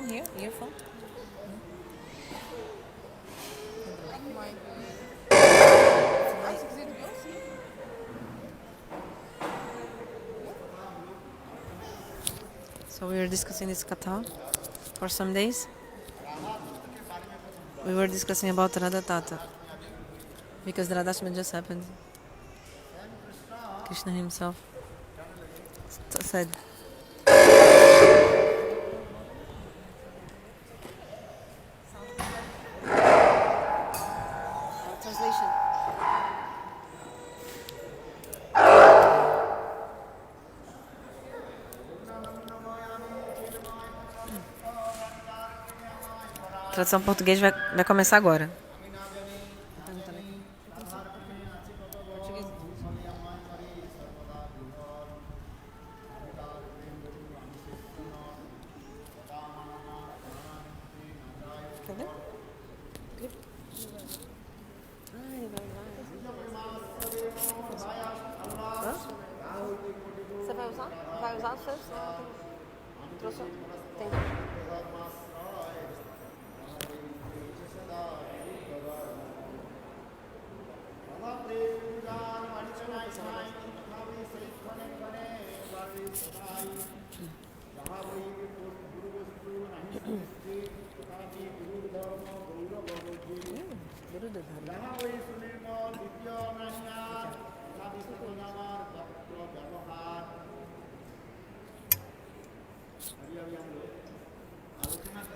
earphone here? Earphone? So we were discussing this katha for some days. We were discussing about Radha Tata because the Radhashtam just happened. Krishna himself said, translation. Tradução português vai começar agora. Cadê? Você vai usar? Vai usar os seus? Trouxe? Tem.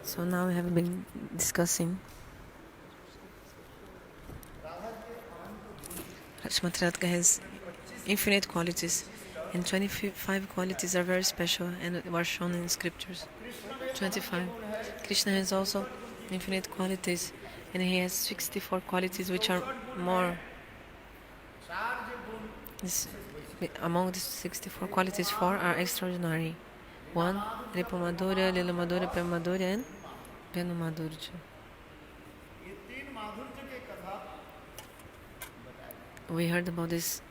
So now we have been discussing Shmatratka has infinite qualities, and 25 qualities are very special and were shown in scriptures. 25. Krishna has also infinite qualities, and he has 64 qualities which are more. Among the 64 qualities, 4 are extraordinary. 1, Ripa Madhurya, Lila Madhurya, Prema Madhurya, and Venu Madhurya. We heard about this,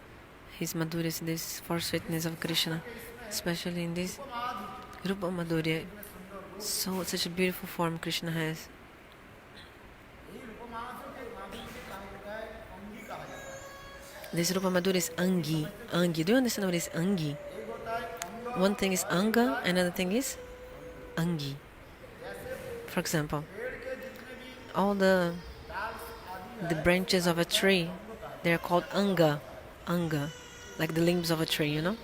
his Madhurya, this 4 sweetness of Krishna, especially in this Rupa Madhurya. So, such a beautiful form Krishna has. This Rupa Madhurya is Angi. Angi. Do you understand what is Angi? One thing is Anga, another thing is Angi. For example, all the branches of a tree, they are called Anga. Anga. Like the limbs of a tree, you know?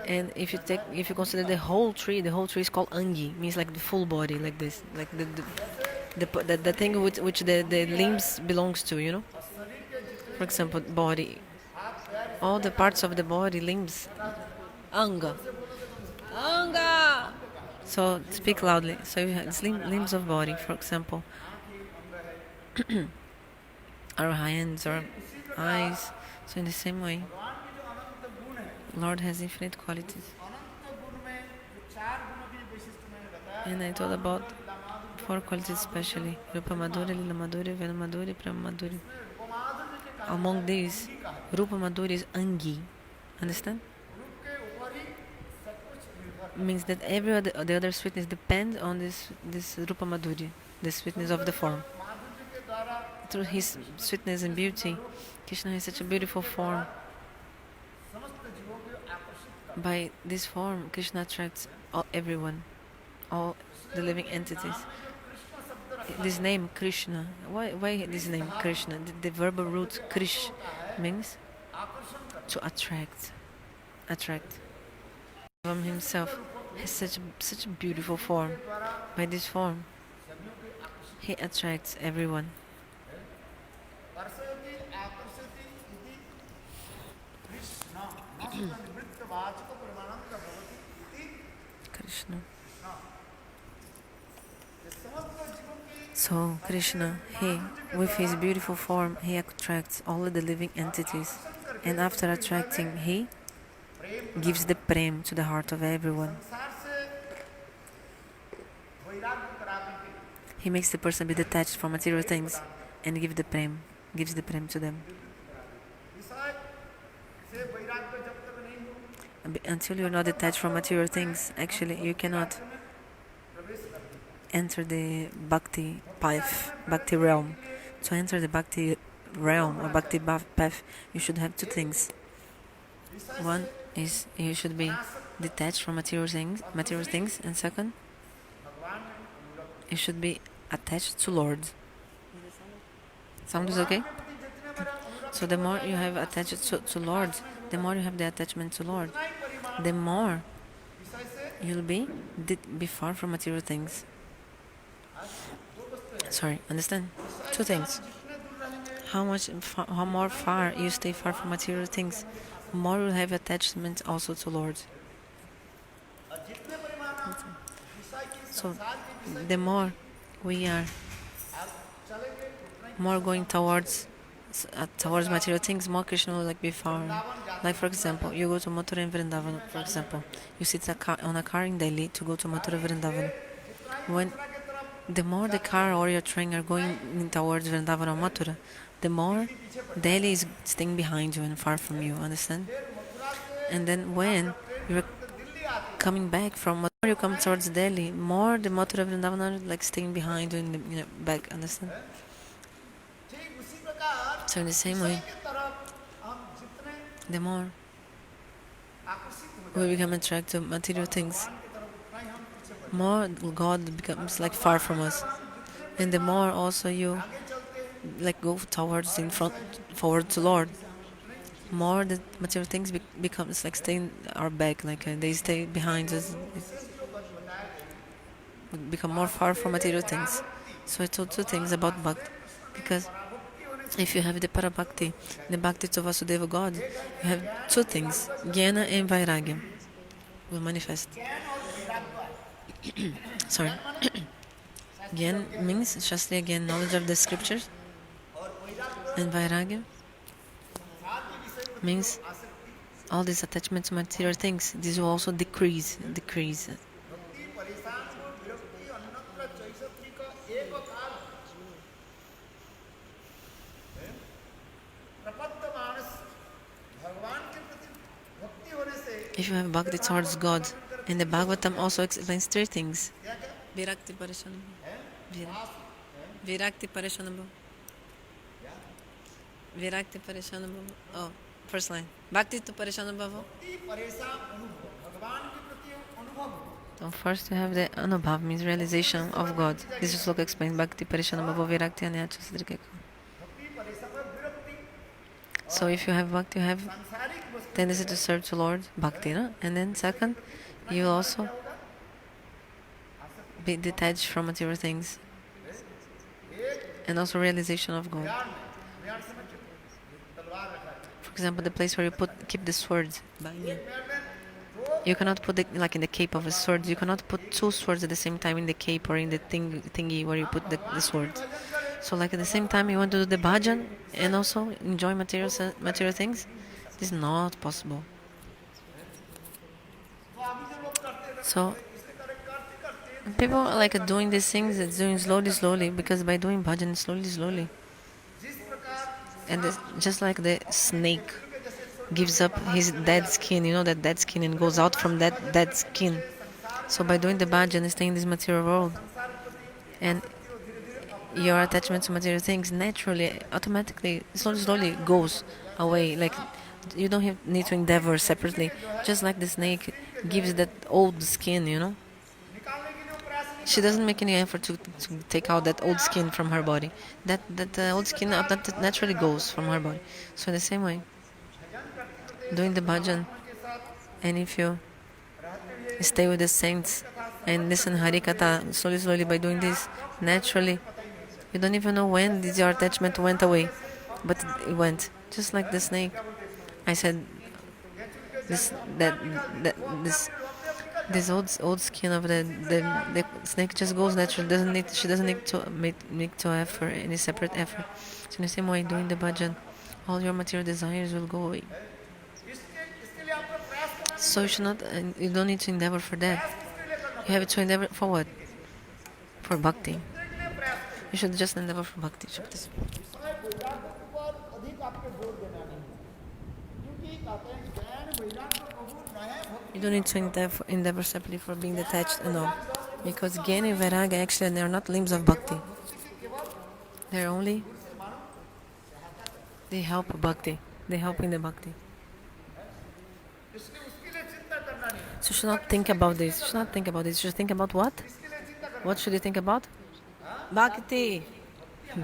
And if you consider the whole tree is called Angi, means like the full body, like this, like the thing which the limbs belongs to, you know. For example, body, all the parts of the body, limbs, Anga. Anga. So speak loudly. So you have limbs of body, for example, our hands, our eyes. So in the same way, Lord has infinite qualities. And I told about 4 qualities especially. Rupa Madhurya, Lila Madhurya, Venu Madhurya, Prema Madhurya. Among these, Rupa Madhurya is Angi. Understand? Means that the other sweetness depends on this Rupa Madhurya, the sweetness of the form. Through his sweetness and beauty, Krishna has such a beautiful form. By this form, Krishna attracts everyone, all the living entities. This name Krishna, why this name Krishna? The verbal root Krish means to attract. From himself has such a beautiful form. By this form, he attracts everyone. Krishna. So Krishna, with his beautiful form, he attracts all of the living entities, and after attracting, he gives the prem to the heart of everyone. He makes the person be detached from material things and gives the prem to them. until you're not detached from material things, actually you cannot enter the bhakti path, bhakti realm. To enter the bhakti realm or bhakti path, you should have two things. One is you should be detached from material things, and second, you should be attached to Lord. Sound is okay? So the more you have attached to Lord, the more you have the attachment to Lord, the more you'll be far from material things. Sorry, understand? Two things. How more far you stay far from material things, more you'll have attachment also to Lord. So the more we are more going towards material things, more Krishna will be far. Like for example, you go to Mathura and Vrindavan. For example, you sit on a car in Delhi to go to Mathura Vrindavan. When the more the car or your train are going towards Vrindavan or Mathura, the more Delhi is staying behind you and far from you. Understand? And then when you're coming back from Mathura, you come towards Delhi, more the Mathura Vrindavan are staying behind you in the back. Understand? So in the same way, the more we become attracted to material things, more God becomes far from us, and the more also you go towards forward to Lord, more the material things becomes staying our back, they stay behind us, become more far from material things. So I told two things about Bhakti, because if you have the Parabhakti, the Bhakti to Vasudeva God, you have two things, Jnana and Vairagya will manifest. Sorry. Gyan means Shastriya Gyan, knowledge of the scriptures, and Vairagya means all these attachments to material things. These will also decrease. If you have bhakti towards God, and the Bhagavatam also explains three things. Virakti Parishanabha. Virakti Parishanabha. Virakti Parishanabha. Oh, first line. Bhakti to Parishanabhava. So first you have the Anubhav, means realization of God. This is also explained. Bhakti Parishanabhava Virakti Anyacha Siddhikeka. So if you have bhakti, you have tendency to serve the Lord, bhakti, no? And then second, you will also be detached from material things, and also realization of God. For example, the place where you keep the sword, you cannot put in the cape of a sword. You cannot put two swords at the same time in the cape or in the thingy where you put the sword. So at the same time you want to do the bhajan and also enjoy material things. This is not possible. So people are doing these things, it's doing slowly, because by doing bhajan slowly, and just like the snake gives up his dead skin, that dead skin, and goes out from that dead skin. So by doing the bhajan, staying in this material world, and your attachment to material things naturally, automatically, slowly goes away. You don't need to endeavor separately. Just like the snake gives that old skin, she doesn't make any effort to take out that old skin from her body. That old skin naturally goes from her body. So in the same way, doing the bhajan, and if you stay with the saints and listen Harikatha slowly by doing this, naturally, you don't even know when your attachment went away, but it went. Just like the snake. I said this old skin of the snake just goes natural. She doesn't need to effort any separate effort. So in the same way, doing the bhajan, all your material desires will go away. So you don't need to endeavor for that. You have to endeavor for what? For bhakti. You should just endeavor for bhakti. You don't need to endeavor separately for being detached and all. Because Jnana and Vairagya actually they are not limbs of bhakti. They're only, they help bhakti. They help in the bhakti. So you should not think about this. You should not think about this. You should think about what? What should you think about? Bhakti. You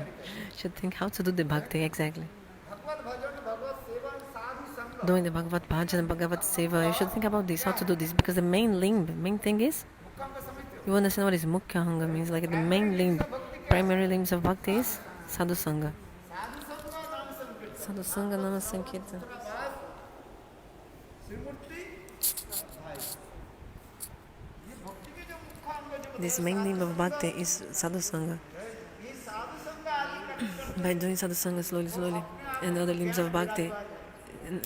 should think how to do the bhakti exactly. Doing the Bhagavad Bhajan and Bhagavad Seva. You should think about this, how to do this, because the main limb, main thing is, you understand what is Mukhya Hanga means, like the main limb, primary limbs of bhakti is Sadhu Sangha. Sadhu Sangha Nama Sankirtan. This main limb of bhakti is Sadhu Sangha. By doing Sadhu Sangha slowly, and other limbs of bhakti,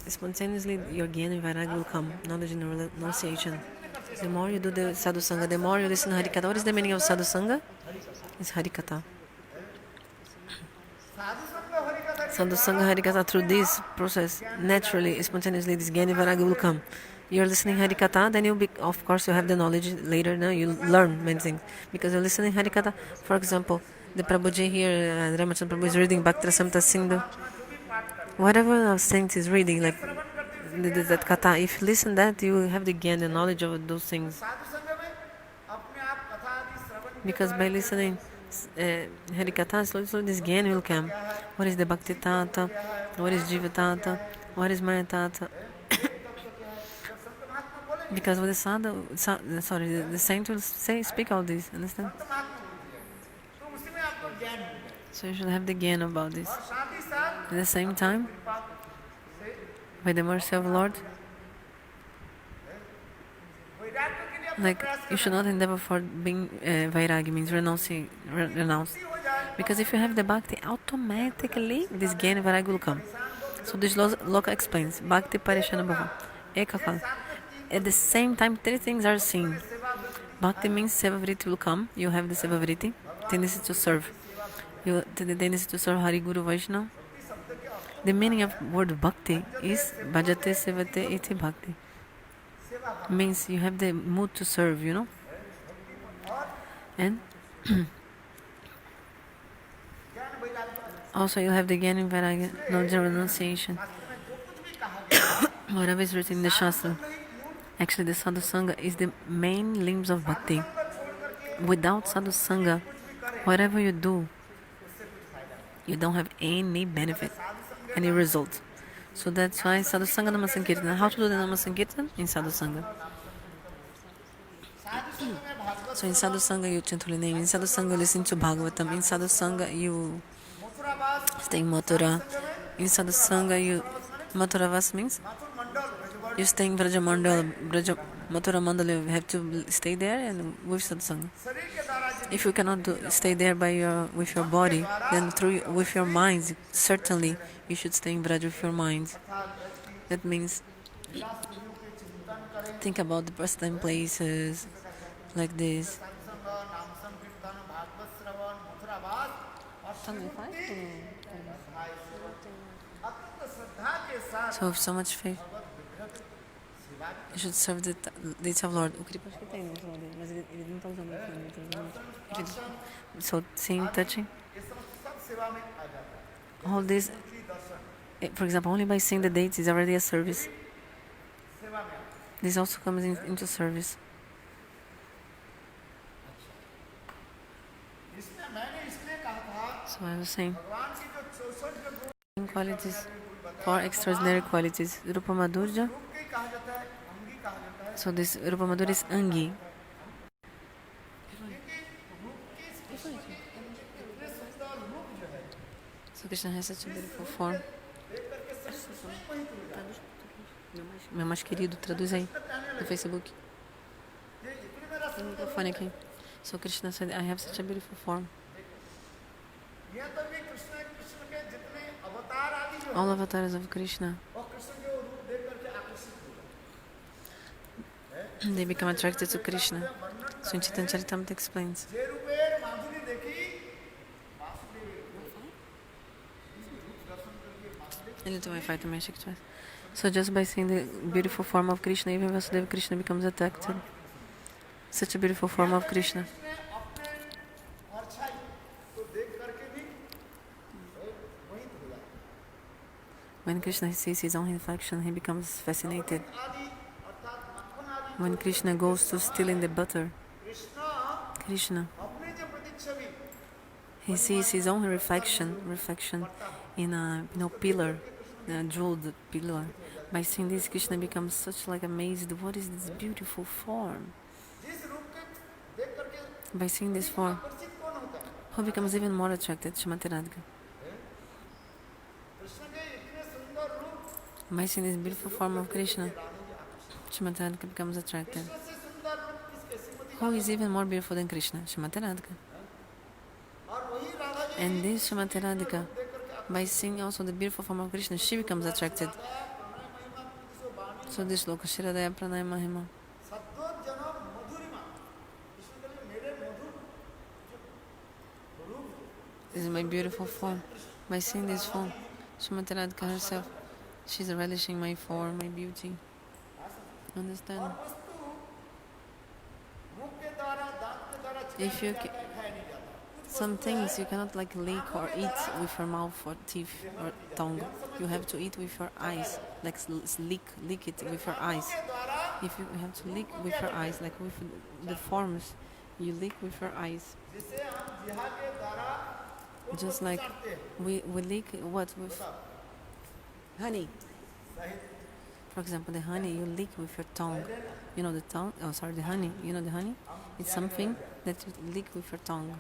spontaneously your Jnana and Vairagya will come, knowledge and renunciation. The more you do the Sadhu Sangha, the more you listen to Harikatha. What is the meaning of Sadhu Sangha? It's Harikatha. Sadhu Sangha Harikatha, through this process, naturally, spontaneously, this Jnana and Vairagya will come. You're listening Harikatha, then you'll be, of course, you have the knowledge later, now you'll learn many things. Because you're listening Harikatha, for example, the Prabhuji here, Ramachandra Prabhu is reading Bhakti Samta Sindhu. Whatever saint is reading, like that katha, if you listen that, you will have the Jnana, the knowledge of those things. Because by listening Harikatha, slowly this Jnana will come. What is the Bhakti Tata? What is Jiva Tata? What is Maya Tata? Because with the sadhu, the saint will speak all this, understand? So you should have the Jnana about this. At the same time, by the mercy of the Lord, like you should not endeavor for being Vairagi, means renounce. Because if you have the Bhakti, automatically this Jnana Vairagi will come. So this Loka explains, Bhakti Parishana Bhava, Ekakal. At the same time, three things are seen. Bhakti means Sevavriti will come. You have the Sevavriti, tendency to serve. The tendency to serve Hari Guru Vaishnava. The meaning of word Bhakti is Bhajate Sevate Iti Bhakti. Means you have the mood to serve, you know. And also you have the Jnana and Vairagya, knowledge and renunciation. Whatever is written in the Shastra. Actually, the Sadhu Sangha is the main limbs of Bhakti. Without Sadhu Sangha, whatever you do, you don't have any benefit, any result. So that's why Sadhu Sangha Nama Sankirtan. How to do the Nama Sankirtan? In Sadhu Sangha. So in Sadhu Sangha you chant holy name. In Sadhu Sangha you listen to Bhagavatam. In Sadhu Sangha you stay in Mathura. In Sadhu Sangha you... Mathura Vas means? You stay in Braja Mandal, Mathura Mandal, you have to stay there and with Sadhu Sangha. If you cannot stay there with your body, then with your mind, certainly you should stay in Braja with your mind. That means think about the pastime places like this. So with so much faith, you should serve the deeds of Lord. So seeing, touching, all this, for example, only by seeing the dates is already a service. This also comes into service. So I was saying, qualities, 4 extraordinary qualities. Rupa Madhurya. So this Rupa Madhurya is Angi. So Krishna has such a beautiful form. Meu mais querido, traduz aí no Facebook. Tem um microfone aqui. So Krishna said, I have such a beautiful form. All avatars of Krishna, they become attracted to Krishna. So in Chaitanya Charitamrita explains. Ele tem Wi-Fi também, achei que tivesse. So just by seeing the beautiful form of Krishna, even Vasudeva Krishna becomes attracted. Such a beautiful form of Krishna. When Krishna sees his own reflection, he becomes fascinated. When Krishna goes to stealing the butter, Krishna, he sees his own reflection in a pillar, a jeweled pillar. By seeing this, Krishna becomes such like amazed. What is this beautiful form? By seeing this form, who becomes even more attracted? Shrimati Radhika. By seeing this beautiful form of Krishna, Shrimati Radhika becomes attracted. Who is even more beautiful than Krishna? Shrimati Radhika. And this Shrimati Radhika, by seeing also the beautiful form of Krishna, she becomes attracted. So this loka Shiradaya Pranay Mahima. This is my beautiful form. By seeing this form, Shrimati Radhika herself, she's relishing my form, my beauty. Understand? If you some things you cannot like lick or eat with your mouth or teeth or tongue. You have to eat with your eyes, like lick it with your eyes. If you have to lick with your eyes, like with the forms, you lick with your eyes. Just like we lick what with honey. For example, the honey you lick with your tongue. You know the tongue? Oh, sorry, the honey. You know the honey? It's something that you lick with your tongue.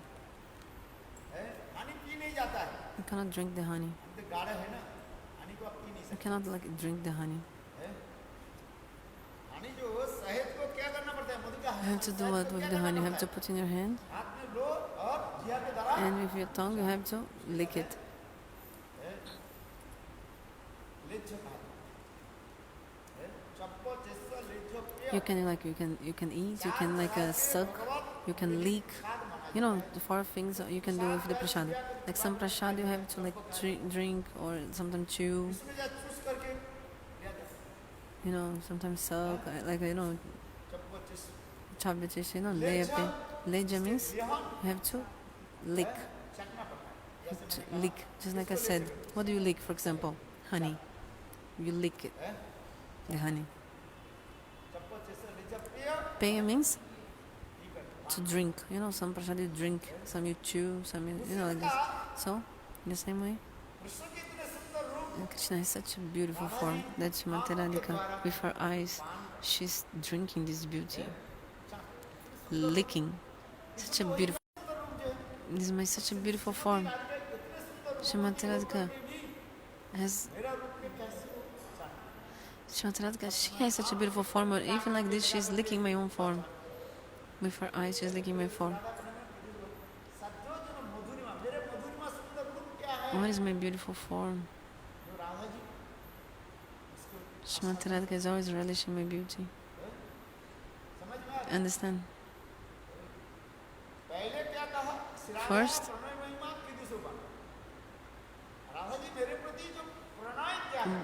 You cannot drink the honey. You cannot like drink the honey. You have to do what with the honey? You have to put in your hand, and with your tongue you have to lick it. You can eat, you can like suck, you can lick. You know, the 4 things you can do with the prasad. Like some prasad you have to like drink or sometimes chew. You know, sometimes suck, like you know, chabbichish, you know, lepe. Leja means you have to lick. Lick, just like I said. What do you lick, for example? Honey. You lick it. The honey. Peya means to drink. You know, some prasad you drink, some you chew, some you know, like this. So, in the same way, and Krishna is such a beautiful form that Shrimati Radhika, with her eyes, she's drinking this beauty, licking. Such a beautiful. This is such a beautiful form. Shrimati Radhika has. Shrimati Radhika, she has such a beautiful form, but even like this, she's licking my own form. With her eyes, she's licking my form. What is my beautiful form? Shrimati Radhika is always relishing my beauty. Understand? First,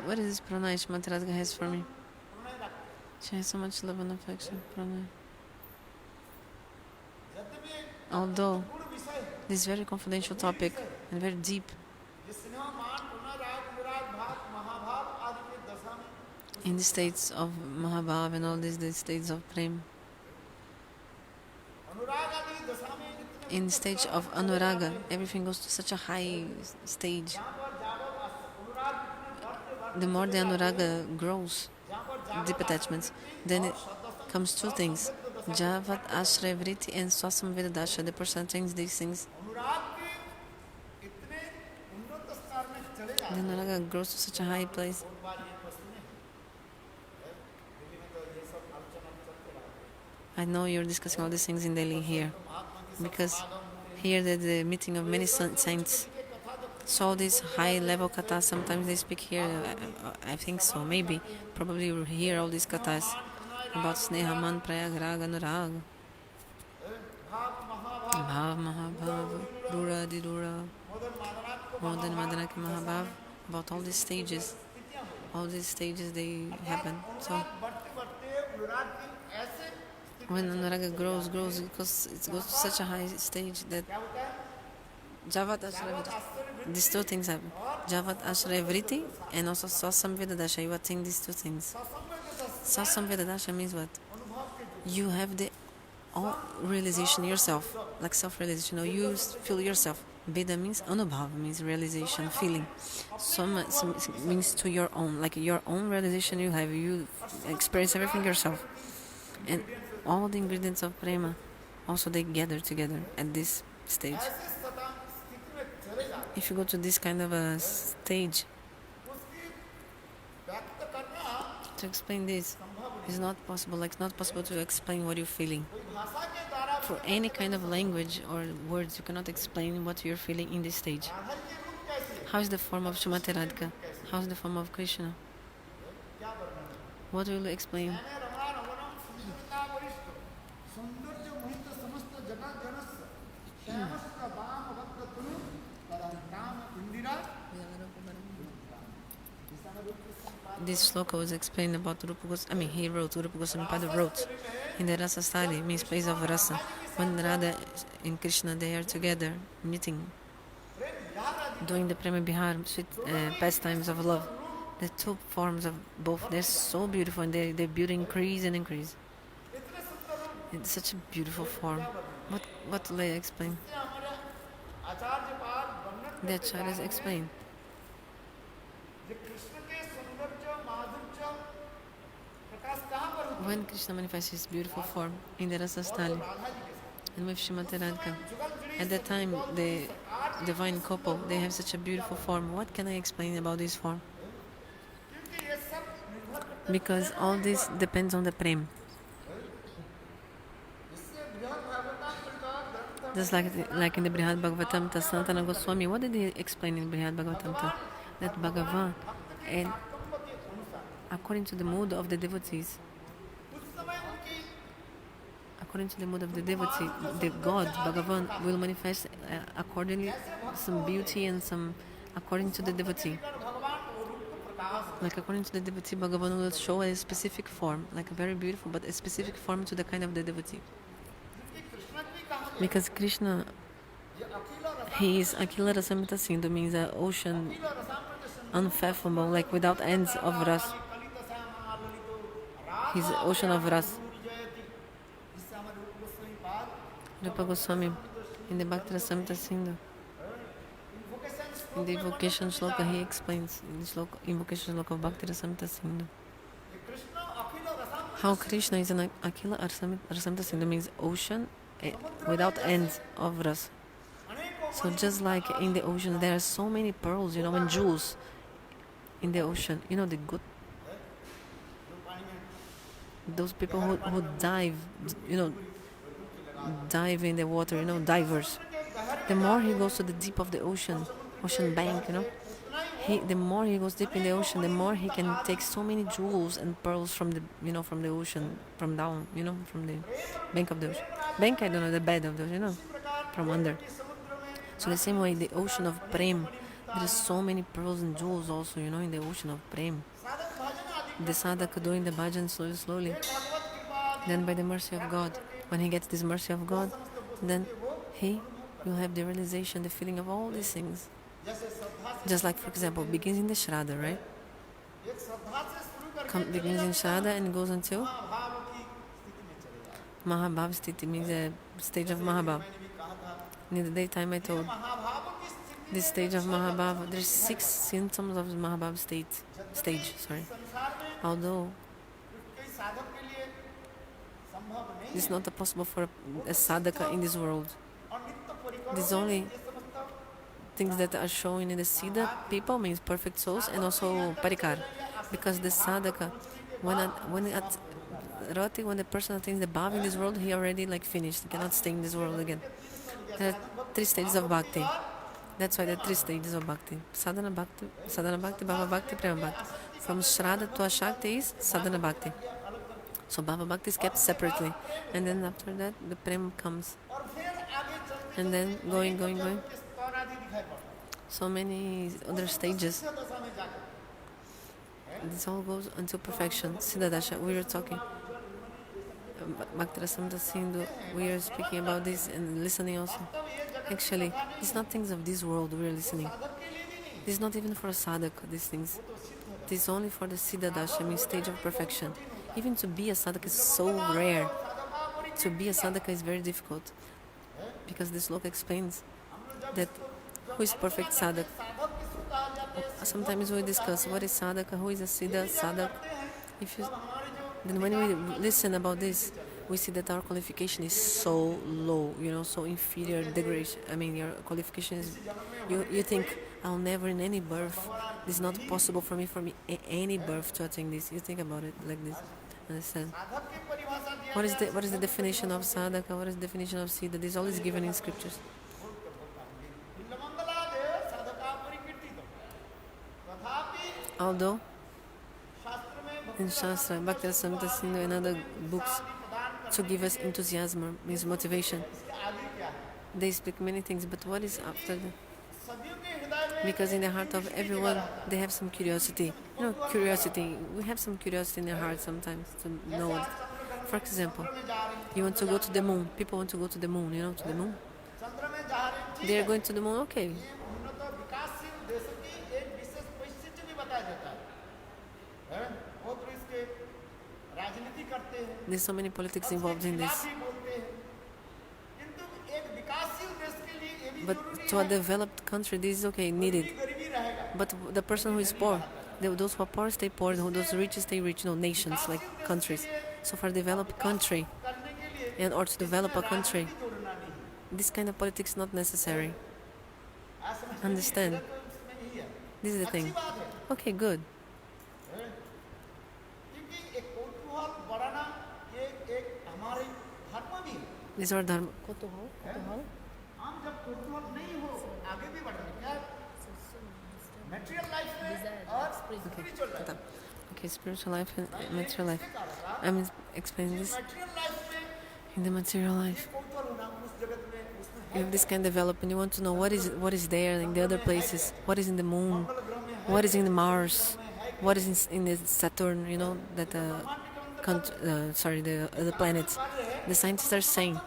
what is this pranay Shrimati Radhika has for me? She has so much love and affection. Pranay. Although this is very confidential topic and very deep, in the states of Mahabhav and all these the states of Prem, in the stage of Anuraga, everything goes to such a high stage. The more the Anuraga grows, deep attachments, then it comes 2 things. Javat, Ashraya, Vritti, and Swasam Vedadasha. The person attains these things. The Anuraga grows to such a high place. I know you're discussing all these things in Delhi here, because here the meeting of many saints. So this high-level kathas, sometimes they speak here. I think so, maybe, probably you hear all these kathas about Sneha, Man, Prayag, Rag, Anurag, Bhav, Mahabhav, Rura, Didura, Modan, Madanaki, Mahabhav, about all these stages all these stages they happen. So when Anuraga grows, because it goes to such a high stage that Javat Ashravriti, these two things happen. Javat Ashravriti and also Sasamvedadasha. You attain these two things. Sasamvedadasha means what? You have the all realization yourself, like self-realization. You feel yourself. Veda means anubhav, means realization, feeling. Some means to your own, like your own realization you have. You experience everything yourself. And all the ingredients of prema, also they gather together at this stage. If you go to this kind of a stage, to explain this is not possible. Like it's not possible to explain what you're feeling. For any kind of language or words, you cannot explain what you're feeling in this stage. How is the form of Srimati Radhika? How is the form of Krishna? What will you explain? This sloka was explained about Rupa Goswami. He wrote, Rupa Goswami Pada wrote in the Rasa Stali, means place of Rasa. When Radha and Krishna, they are together, meeting, doing the Prema Bihar, sweet pastimes of love. The two forms of both, they're so beautiful, and their beauty increase and increase. It's such a beautiful form. What will I explain? The acharyas explain. When Krishna manifests his beautiful form in the Rasa Stali and with Srimati Radhika, at that time the divine couple, they have such a beautiful form. What can I explain about this form? Because all this depends on the prem. Just like in the Brihad Bhagavatamta, Sanatana Goswami, what did he explain in Brihad Bhagavatamta? That Bhagavan, and according to the mood of the devotees, the God, Bhagavan, will manifest accordingly some beauty and some according to the devotee. Like according to the devotee, Bhagavan will show a specific form, like a very beautiful but a specific form to the kind of the devotee. Because Krishna, he is Akila Rasamrita Sindhu, means an ocean unfathomable, like without ends of ras. He's the ocean of ras. Rupa Goswami, in the Bhakti Rasamrita Sindhu, in the invocation sloka, he explains in the invocation sloka of Bhakti Rasamrita Sindhu how Krishna is an Akila Rasamrita Sindhu, means ocean without ends of ras. So just like in the ocean, there are so many pearls, and jewels in the ocean. The good, those people who dive, dive in the water, divers. The more he goes to the deep of the ocean bank, the more he goes deep in the ocean, the more he can take so many jewels and pearls from the, from the ocean, from down, from the bank of the ocean. Bank, I don't know, the bed of the ocean, from under. So the same way, the ocean of Prem, there is so many pearls and jewels also, in the ocean of Prem. The sadhaka doing the bhajan slowly. Then by the mercy of God, when he gets this mercy of God, then he will have the realization, the feeling of all these things. Just like, for example, begins in the Shraddha, right? Begins in Shraddha and goes until Mahabhav Sthiti, means the stage of Mahabhav. In the daytime I told, this stage of Mahabhav, there's 6 symptoms of Mahabhav stage. Although it's not possible for a sadhaka in this world. There's only things that are shown in the Siddha people, means perfect souls, and also parikar. Because the sadhaka, when the person attains the bhav in this world, he already finished. He cannot stay in this world again. There are 3 stages of bhakti. That's why there are 3 stages of bhakti. Sadhana bhakti, bhava bhakti, prema bhakti. From Shraddha to Ashakti is sadhana bhakti. So bhava bhakti is kept separately. And then after that, the prem comes. And then going. So many other stages. This all goes until perfection. Siddhadasha, we were talking. Bhakti-rasamrita Sindhu, we are speaking about this and listening also. Actually, it's not things of this world we are listening. This is not even for a sadhaka, these things. This is only for the Siddhadasha, means stage of perfection. Even to be a sadhaka is so rare. To be a sadhaka is very difficult. Because this sloka explains that who is perfect sadhaka. Sometimes we discuss what is sadhaka, who is a siddha sadhaka. Then when we listen about this, we see that our qualification is so low, so inferior degradation. I mean, your qualification is, you think, I'll never in any birth, this is not possible for me any birth to attain this. You think about it like this, understand? What is the definition of sadhaka? What is the definition of siddha? This all is given in scriptures. Although in Shastra, Bhakti-rasamrita Sindhu and other books to give us enthusiasm, means motivation. They speak many things, but what is after that? Because in the heart of everyone, they have some curiosity. Curiosity. We have some curiosity in their heart sometimes to know it. For example, you want to go to the moon. People want to go to the moon, to the moon. They are going to the moon, okay. There's so many politics involved in this. But to a developed country, this is okay, needed. But the person who is poor, those who are poor stay poor, those rich stay rich, nations, like countries. So for a developed country, or to develop a country, this kind of politics is not necessary. Understand? This is the thing. Okay, good. These are dharma. Okay, spiritual life and material life. I'm explaining this. In the material life, you have this kind of development. You want to know what is there in the other places. What is in the moon? What is in the Mars? What is in the Saturn? That the other planets. The scientists are saying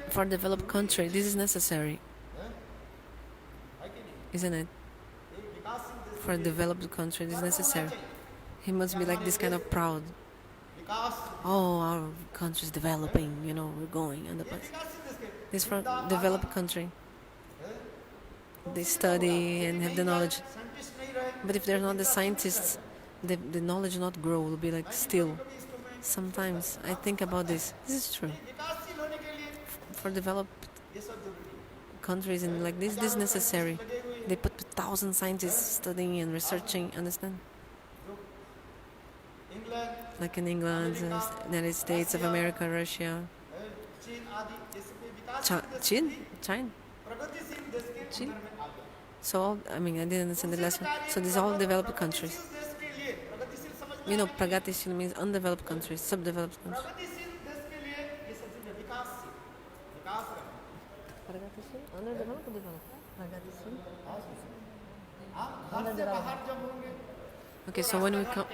for a developed country, this is necessary, isn't it? For a developed country, this is necessary. He must be like this kind of proud. Oh, our country is developing, we're going on the place. This for developed country. They study and have the knowledge. But if they're not the scientists, the knowledge will not grow, will be like still. Sometimes I think about this. This is true. For developed countries and like this is necessary. They put 1,000 scientists studying and researching, understand? Like in England, United States of America, Russia, China. So I didn't understand the last one. So these are all developed countries. Pragatisil means undeveloped countries, subdeveloped countries. Underdeveloped or developed? Okay, so when we come,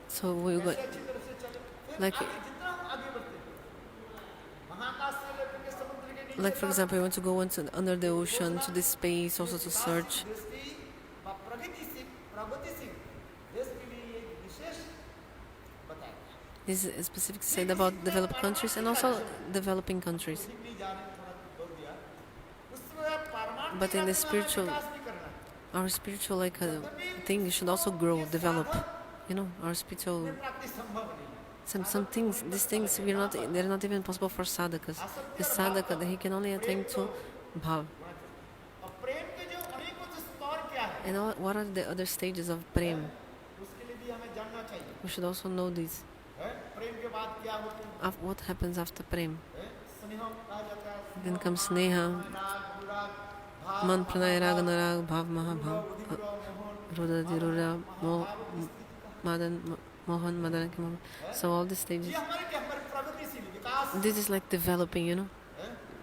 so we go, like for example, you want to go under the ocean to the space, also to search. This is specific said about developed countries and also developing countries. But in the spiritual, our spiritual thing should also grow, develop. Our spiritual. Some things, these things, they're not even possible for sadhakas. The sadhaka, he can only attain to bhav. And what are the other stages of prem? We should also know this. What happens after prem? Then comes sneha, man pranay raga narag, bhav mahabhav, ruda dirura, madan mohan madan. So all the stages. This is like developing,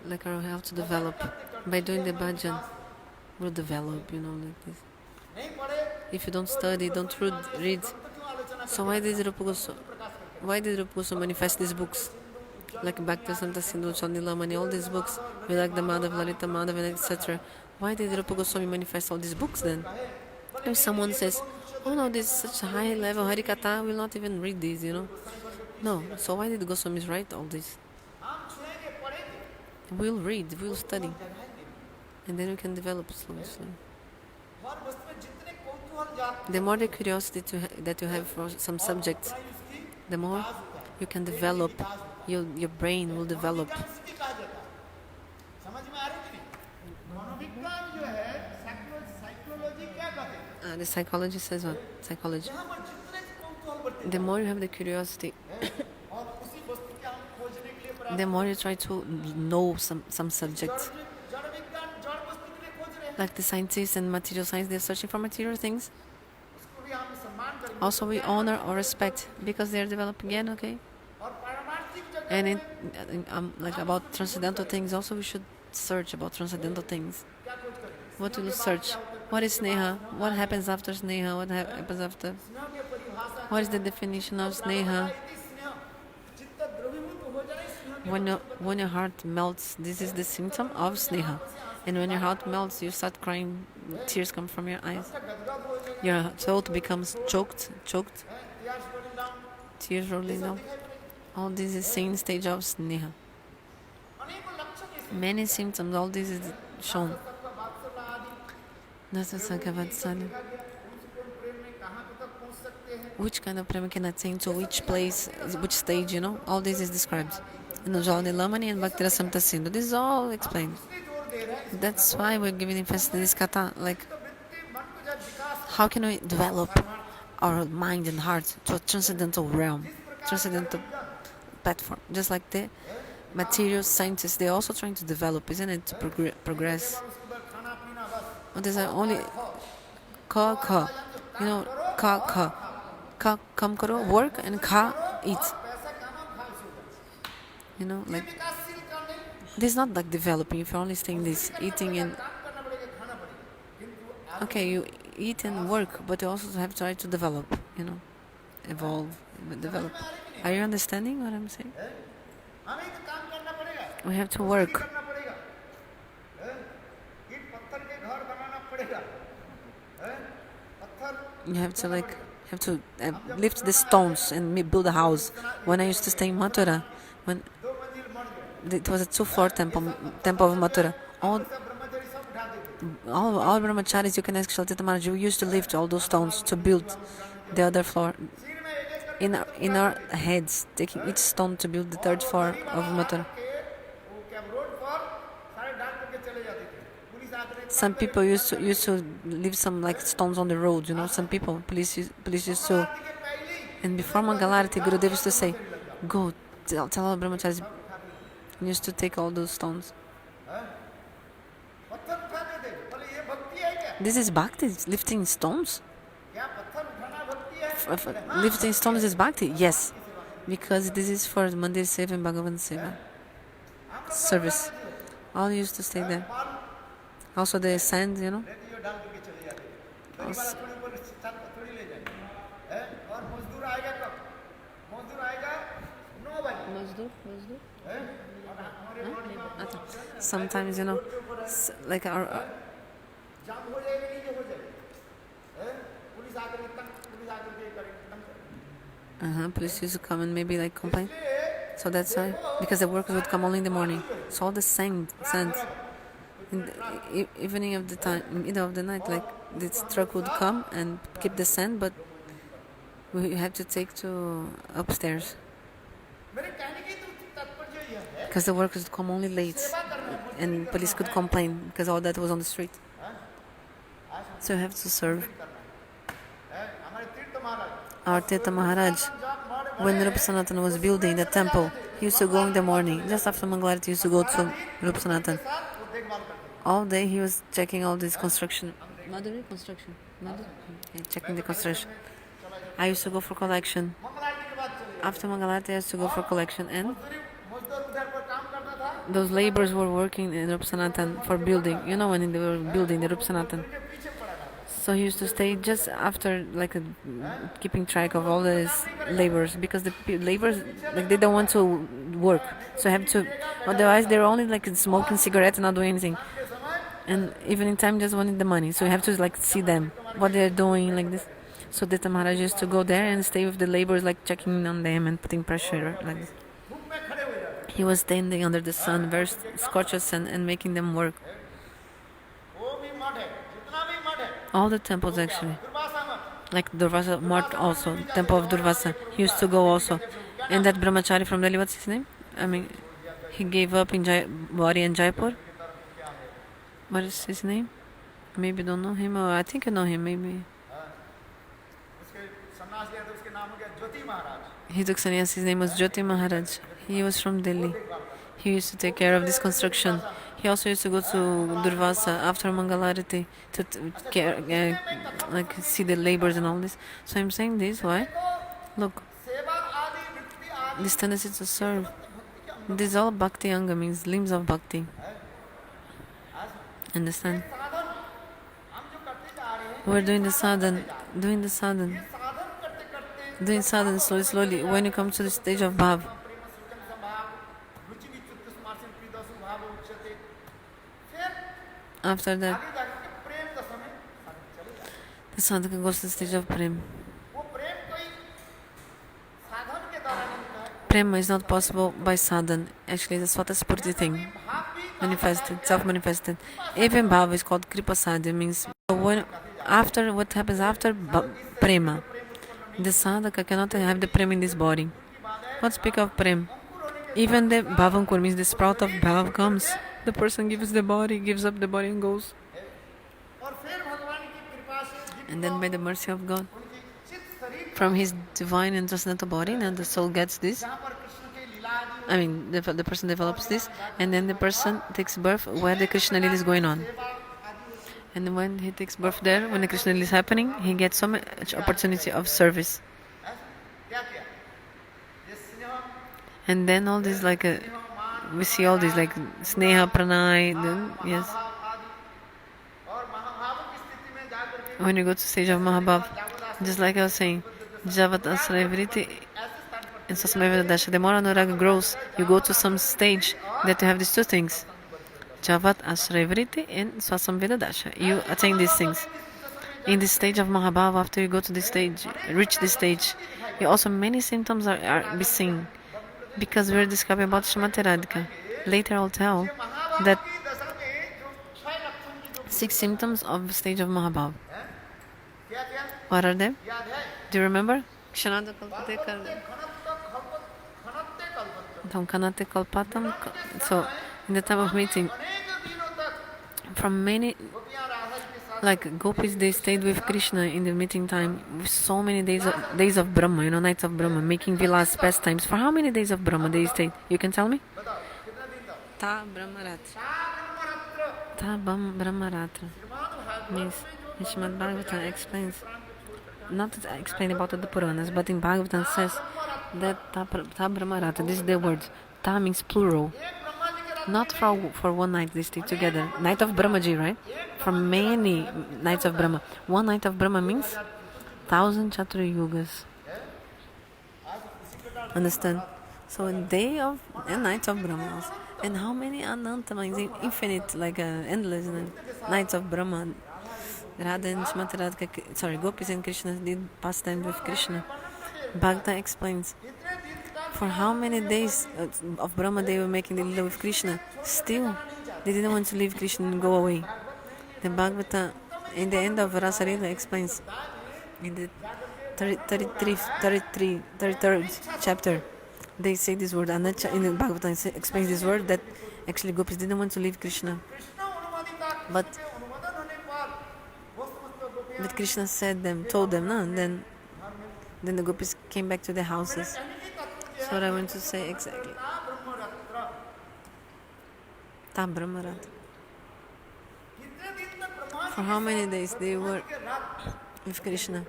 like our how to develop. By doing the bhajan, we'll develop, like this. if you don't study, don't read. So why did Rupa Goswami manifest these books? Like Bhakti Santa Sindhu, Chandilamani, all these books, we like the Madhav, Lalita Madhav, etc. Why did Rupa Goswami manifest all these books then? If someone says, oh no, this is such a high level Harikatha, I will not even read these, No, so why did Goswamis write all this? We'll read, we'll study, and then we can develop slowly. The more the curiosity that you have for some subject, the more you can develop, your brain will develop. The psychology says what? Psychology. The more you have the curiosity, the more you try to know some subject. Like the scientists and material science, they're searching for material things. Also, we honor or respect because they're developing again, okay? And like about transcendental things, also we should search about transcendental things. What will you search? What is sneha? What happens after sneha? What happens after? What is the definition of sneha? When your heart melts, this is the symptom of sneha. And when your heart melts, you start crying, tears come from your eyes. Your throat becomes choked, tears rolling down. All this is the same stage of sneha. Many symptoms, all this is shown. Which kind of prema can attain to which place, which stage, all this is described. In Ujjvala and Bhakti Rasamrita Sindhu, this is all explained. That's why we're giving emphasis to this kata, like how can we develop our mind and heart to a transcendental realm, transcendental platform, just like the material scientists, they're also trying to develop, isn't it, to progress. There's only ka, ka, kam karo, work, and ka, eat. Like this is not like developing. If you're only saying this, eating and okay, you eat and work, but you also have to try to develop, evolve, develop. Are you understanding what I'm saying? We have to work. You have to lift the stones and build a house. When I used to stay in Mathura, when it was a 2-floor temple of Mathura, all brahmacharis, you can ask Shaltita Maharaj, we used to lift all those stones to build the other floor. In our heads, taking each stone to build the 3rd floor of Mathura. Some people used to leave some like stones on the road, some people, police used to. And before Mangalarati, Gurudev used to say, go, tell all brahmacharis, used to take all those stones. This is bhakti, lifting stones? Lifting stones is bhakti? Yes, because this is for Mandir Seva and Bhagavan Seva service. All used to stay there. Also the sand, Also, sometimes, like our police used to come and maybe like complain. So that's why, because the workers would come only in the morning. So all the sand in the evening of the time, middle of the night, like this truck would come and keep the sand, but we had to take to upstairs. Because the workers would come only late and police could complain because all that was on the street. So you have to serve. Our Tirtha Maharaj, when Rupa Sanatana was building the temple, he used to go in the morning. Just after Mangalarati, he used to go to Rupa Sanatana. All day he was checking all this construction. Madhuri construction. Checking the construction. I used to go for collection. After Mangalarati, I used to go for collection. And those laborers were working in Rupa Sanatana for building. When they were building the Rupa Sanatana. So he used to stay just after, like, keeping track of all these laborers, because the laborers, like, they don't want to work, so have to, otherwise they're only like smoking cigarettes and not doing anything, and evening time just wanting the money, so you have to like see them, what they're doing, like this. So Detta Maharaj used to go there and stay with the laborers, like checking on them and putting pressure, like this. He was standing under the sun, very scorched sun, and making them work. All the temples actually, like Durvasa Mart also, temple of Durvasa, he used to go also. And that brahmachari from Delhi, what's his name? I mean, he gave up in body in Jaipur. What is his name? Maybe you don't know him, or I think you know him, maybe. He took sannyas, his name was Jyoti Maharaj. He was from Delhi. He used to take care of this construction. He also used to go to Durvasa after Mangalarati to care, like see the labors and all this. So I'm saying this, why? Look, this tendency to serve. This is all Bhakti Anga, means limbs of Bhakti. Understand? We're doing the sadhan, doing slowly, slowly. When you come to the stage of Bhav, after that, the sadhaka goes to the stage of Prem. Prema is not possible by sadhan. Actually, it's a Swataspurti thing. Manifested, self-manifested. Even Bhava is called Kripa Sadhya, means when, after, what happens after Prema. The sadhaka cannot have the Prem in this body. What speak of Prem? Even the Bhavankur, means the sprout of Bhav comes. The person gives up the body and goes. And then by the mercy of God, from his divine and transcendental body, now the soul gets this. I mean, the person develops this, and then the person takes birth where the Krishna Lila is going on. And when he takes birth there, when the Krishna Lila is happening, he gets so much opportunity of service. And then all this, like, we see all this, like, Sneha, Pranay, then, yes. When you go to stage of Mahabhav, just like I was saying, Javat Asraya Vritti and Sasamaya Vedadasha, the more Anuraga grows, you go to some stage that you have these two things. Javat Asraya Vritti and Swasam Vedadasha. You attain these things. In this stage of Mahabhav, after you go to this stage, reach this stage, you also many symptoms are be seen. Because we're describing about Srimati Radhika. Later I'll tell that 6 symptoms of the stage of Mahabhav. What are they? Do you remember? Kshanada Kanate Kalpatam. So, in the time of meeting, from many, like gopis, they stayed with Krishna in the meeting time with so many days of Brahma, nights of Brahma, making vilas, pastimes. For how many days of Brahma they stayed? You can tell me? Ta Brahmaratra means, Srimad Bhagavatam explains, not to explain about the Puranas, but in Bhagavatam says that Ta Brahmaratra, this is the word. Ta means plural. Not for one night they stay together. Night of Brahmaji, right? For many nights of Brahma. One night of Brahma means 1,000 Chatura Yugas. Understand? So a day of a night of Brahma. And how many Ananta means infinite, like endless nights of Brahma. Radha and Srimati Radhika, sorry, Gopis and Krishna did pastime with Krishna. Bhagavatam explains, for how many days of Brahma they were making the lila with Krishna, still they didn't want to leave Krishna and go away. The Bhagavatam, in the end of Rasa Lila, explains, in the 33rd chapter, they say this word, and in the Bhagavatam explains this word, that actually Gopis didn't want to leave Krishna. But Krishna told them, no, and then the Gopis came back to their houses. That's what I want to say exactly. Ta Brahmaratra. For how many days they were with Krishna?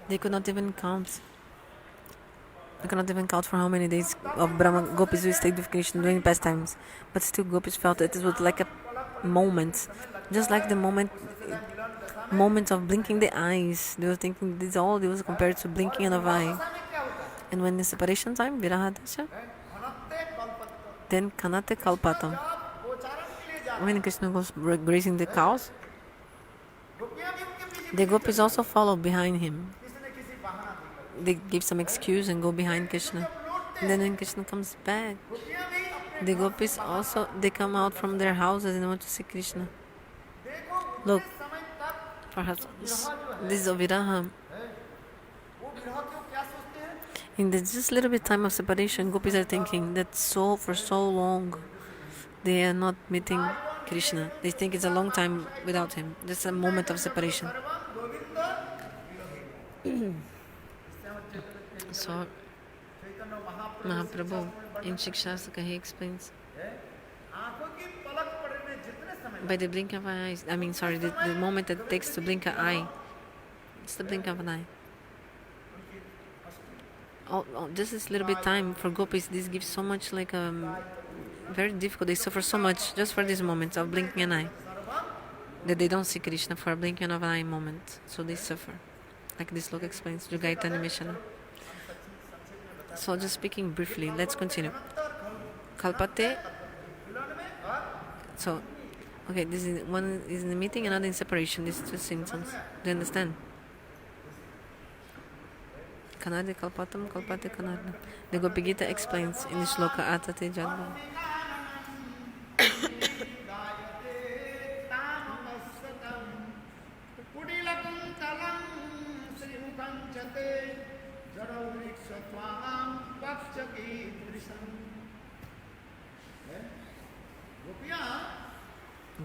They could not even count. You cannot even count for how many days of Brahma gopis who stayed with Krishna during pastimes. But still gopis felt that it was like a moment. Just like the moment of blinking the eyes. They were thinking this all it was compared to blinking of an eye. And when the separation time, Viraha Dasha, then Kanate Kalpatam. When Krishna goes grazing the cows, the gopis also follow behind him. They give some excuse and go behind Krishna. And then when Krishna comes back, the gopis also, they come out from their houses and want to see Krishna. Look, perhaps this is Viraha. In the just little bit time of separation, gopis are thinking that for so long they are not meeting Krishna. They think it's a long time without him. Just a moment of separation. So Mahaprabhu in Shikshasaka he explains by the blink of an eye, the moment that it takes to blink an eye, it's the blink of an eye. Just this little bit time for gopis, this gives so much very difficult. They suffer so much just for this moment of blinking an eye that they don't see Krishna for a blinking of an eye moment. So they suffer. Like this look explains, Jugaitanya Mishana. So just speaking briefly, let's continue. Kalpate. So, okay, this is one is in the meeting, another in separation. These two symptoms. Do you understand? Kanadi Kalpatam, Kalpate Kanada. The Gopi Gita explains in the shloka Atate Jadva.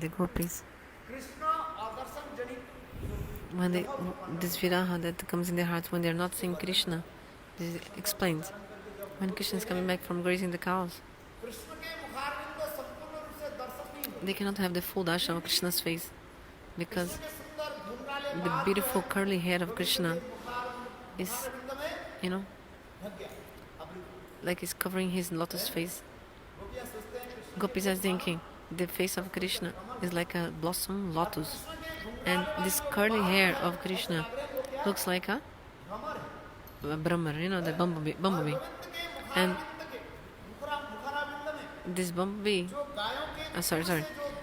The gopis, when this viraha that comes in their hearts when they are not seeing Krishna, this explains when Krishna is coming back from grazing the cows, they cannot have the full darshan of Krishna's face because the beautiful curly hair of Krishna is, like it's covering his lotus face. Gopis are thinking the face of Krishna is like a blossom lotus, and this curly hair of Krishna looks like a brahmar, the bumblebee. And this bumblebee, sorry.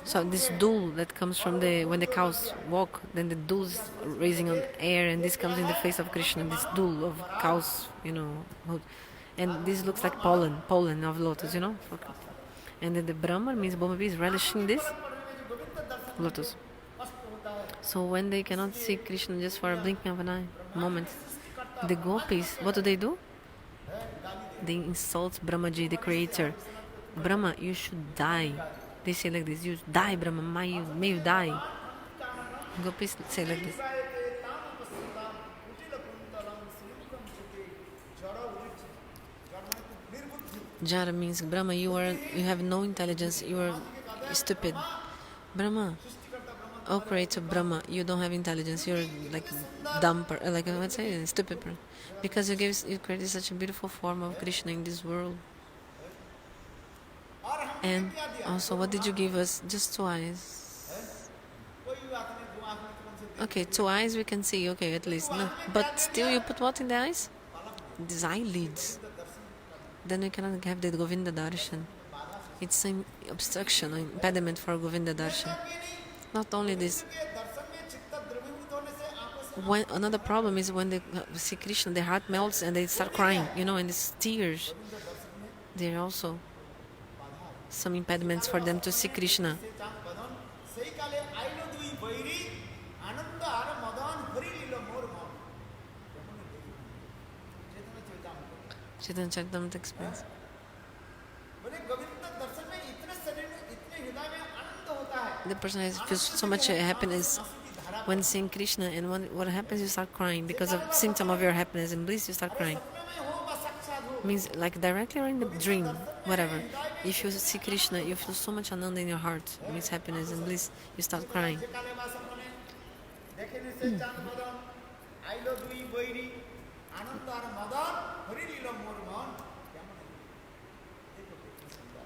So this dool that comes from when the cows walk, then the dool is raising on air, and this comes in the face of Krishna. This dool of cows, and this looks like pollen of lotus, And then the Brahma means bumblebee is relishing this lotus. So when they cannot see Krishna just for a blinking of an eye moment, the gopis, what do? They insult Brahmaji, the creator. Brahma, you should die. They say like this, you die, Brahma, may you die. Gopis say like this. Jara means Brahma, you have no intelligence, you are stupid. Brahma, oh creator Brahma, you don't have intelligence, you're like dumb, stupid. Because you created such a beautiful form of Krishna in this world. And also, what did you give us? Just 2 eyes. Okay, 2 eyes we can see, okay, at least. No, but still you put what in the eyes? These eyelids. Then we cannot have the Govinda Darshan. It's an obstruction, an impediment for Govinda Darshan. Not only this, another problem is when they see Krishna, their heart melts and they start crying, and it's tears. There are also some impediments for them to see Krishna. Chaitanya Charitamrita explains. The person feels so much happiness when seeing Krishna, and what happens, you start crying because of symptom of your happiness and bliss. You start crying. Means like directly or in the dream, whatever. If you see Krishna, you feel so much ananda in your heart. It means happiness and bliss. You start crying.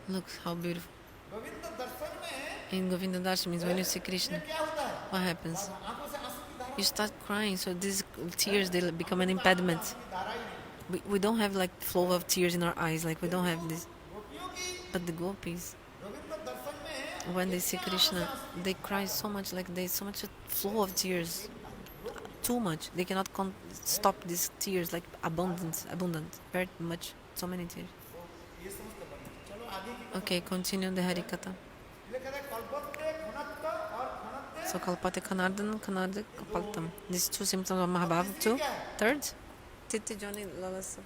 Look how beautiful. In Govinda Darshan means when you see Krishna, what happens? You start crying, so these tears, they become an impediment. We don't have like flow of tears in our eyes, like we don't have this. But the gopis, when they see Krishna, they cry so much, like there's so much flow of tears. Too much. They cannot stop these tears, like abundant, very much, so many tears. Okay, continue the Harikatha. So Kalpate Kanardan, Kanarda Kapaltam. These two symptoms of Mahabharata too. Third, Titi Johnny Lalas.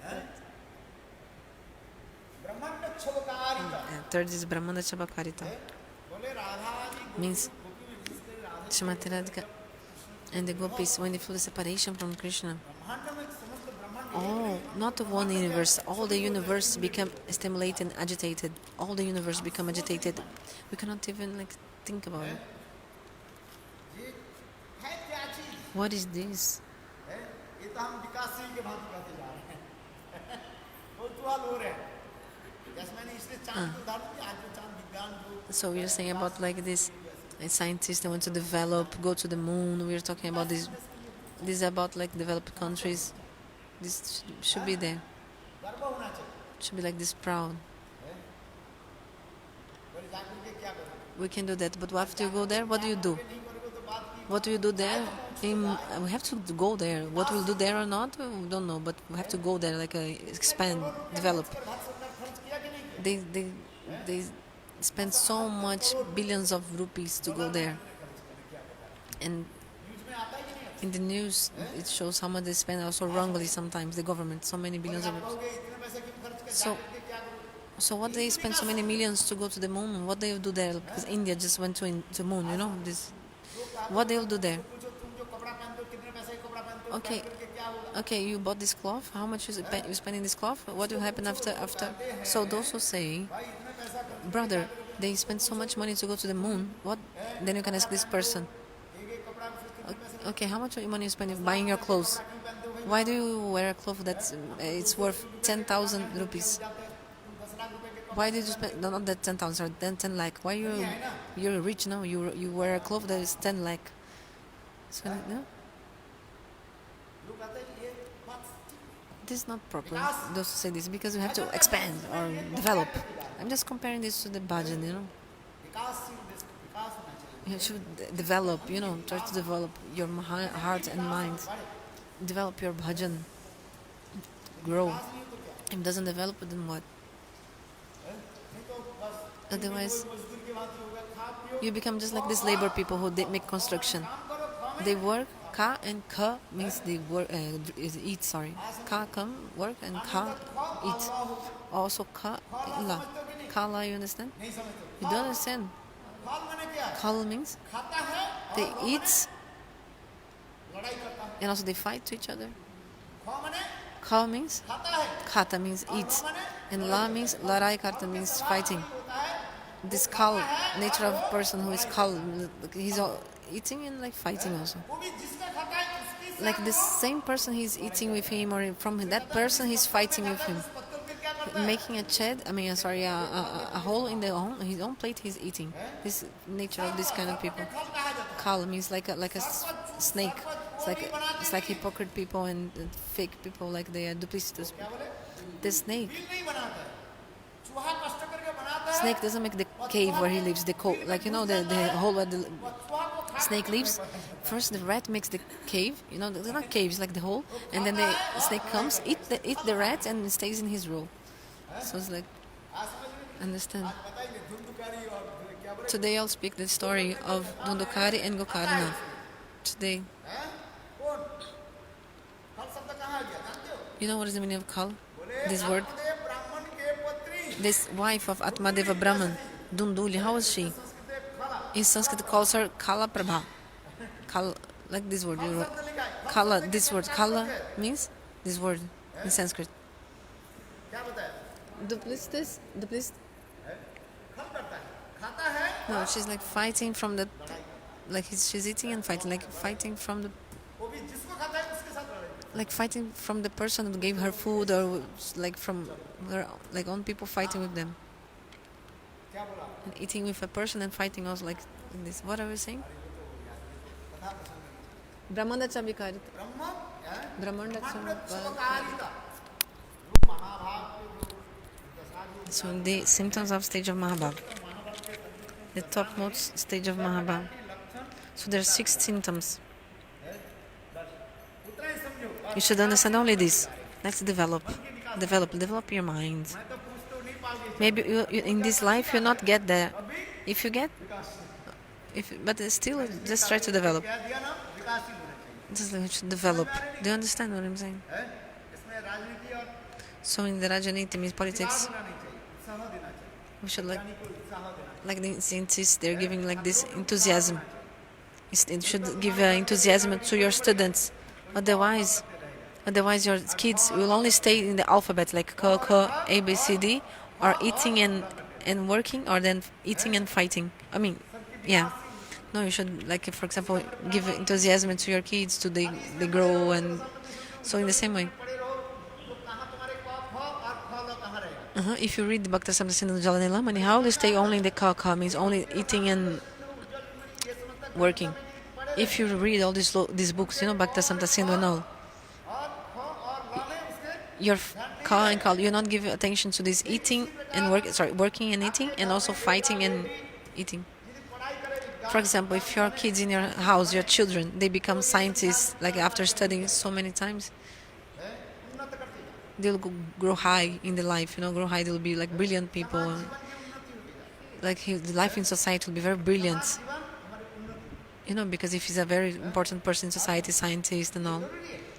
Third is Brahmana Chabakarita. Means Shrimati Radhika and the gopis, when they feel the separation from Krishna, all, not one universe, all the universe become stimulated and agitated. All the universe become agitated. We cannot even like think about it. What is this? So we are saying about like this scientists that want to develop, go to the moon. We are talking about this. This is about like developed countries. This should be there. Should be like this proud. We can do that, but after you go there, what do you do? What do you do there? We have to go there. What we'll do there or not, we don't know, but we have to go there, like expand, develop. They spend so much billions of rupees to go there, and in the news it shows how much they spend. Also wrongly sometimes the government, so many billions of rupees. So what they spend so many millions to go to the moon? What they will do there? Because India just went to the moon, you know this. What they will do there? Okay, you bought this cloth. How much you spend in this cloth? What will happen after? So those who say, brother, they spend so much money to go to the moon. What? Then you can ask this person. Okay, how much money you spend buying your clothes? Why do you wear a cloth that's it's worth 10,000 rupees? Why did you spend not that 10,000 or 10 lakh? Why you're rich now? You wear a cloth that is 10 lakh. So no. This is not proper. Those who say this because you have to expand or develop. I'm just comparing this to the bhajan, you know. You should develop, you know, try to develop your heart and mind. Develop your bhajan. Grow. If it doesn't develop, then what? Otherwise, you become just like these labor people who make construction. They work, ka and ka means they work, eat, sorry. Ka come, work, and ka, eat. Also ka, la. Kala, you understand? You don't understand? Kala means they eat and also they fight to each other. Ka means khata means eat, and la means larai karta means fighting. This kal, nature of a person who is kal, he's eating and like fighting also. Like the same person he's eating with him, or from that person he's fighting with him. Making a a hole in his own plate he's eating. This nature of this kind of people. Kal means like a snake. It's like hypocrite people and fake people, like they are duplicitous people. The snake doesn't make the cave where he lives, the like you know the hole where the snake lives. First the rat makes the cave, you know, they're not caves, like the hole, and then the snake comes, eat the rat and stays in his role. So it's like, understand. Today I'll speak the story of Dhundukari and Gokarna. Today, you know what is the meaning of Kal? This word. This wife of Atmadeva Brahman, Dunduli, how was she? In Sanskrit calls her Kala Prabha. Kala, like this word. Kala, this word. Kala means this word in Sanskrit. Duplicitous? No, she's like fighting from the, like she's eating and fighting, like fighting from the, like fighting from the person who gave her food, or like from her like own people fighting with them, and eating with a person and fighting also like in this. What are we saying? Brahmanda Chabikari. Brahmanda Chabikari. So the symptoms of stage of Mahabhav, the topmost stage of Mahabhav. So there are 6 symptoms. You should understand only this. Let's develop your mind. Maybe in this life you not get there. If you get, but still just try to develop. Just develop. Do you understand what I'm saying? So in the Rajaniti means politics, we should like the scientists, they're giving like this enthusiasm. It should give enthusiasm to your students. Otherwise your kids will only stay in the alphabet like K, K, A, B, C, D, or eating and working, or then eating and fighting. I mean, yeah. No, you should, like, for example, give enthusiasm to your kids to they grow, and so in the same way. If you read the Bhakta Samsasindhu Jalanilamani, how they stay only in the Ka means only eating and working. If you read all these books, Bhakta Samsasindhu and all, your Ka and Kal, you not give attention to this eating and working and eating, and also fighting and eating. For example, if your kids in your house, your children, they become scientists, like after studying so many times, they'll grow high in the life, grow high, they'll be like brilliant people. Like the life in society will be very brilliant. Because if he's a very important person in society, scientist and all,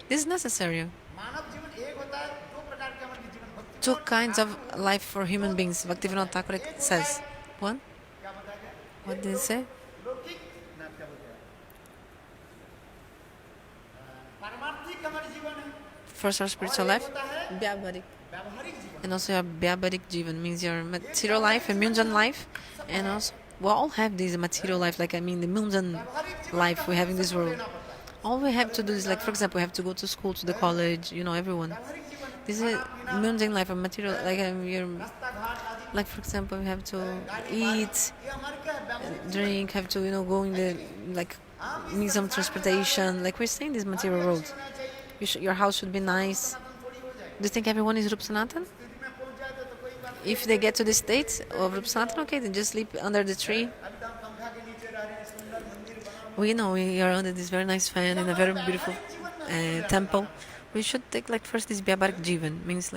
this is necessary. 2 kinds of life for human beings, Bhaktivinoda Thakur says. One? What did he say? First, our spiritual life, Vyavaharik. And also your Vyavaharik Jivan means your material life and Munjan life. And also, we all have this material life, the Munjan life we have in this world. All we have to do is, like, for example, we have to go to school, to the college, everyone. This is Munjan life, a material, like, for example, we have to eat, drink, have to, go in the, means of transportation, like we're saying, this material world. Your house should be nice. Do you think everyone is Rup Sanatan? If they get to the state of Rup Sanatan, okay, then just sleep under the tree. We know we are under this very nice fan in a very beautiful temple. We should take first this Vyavaharik Jivan, means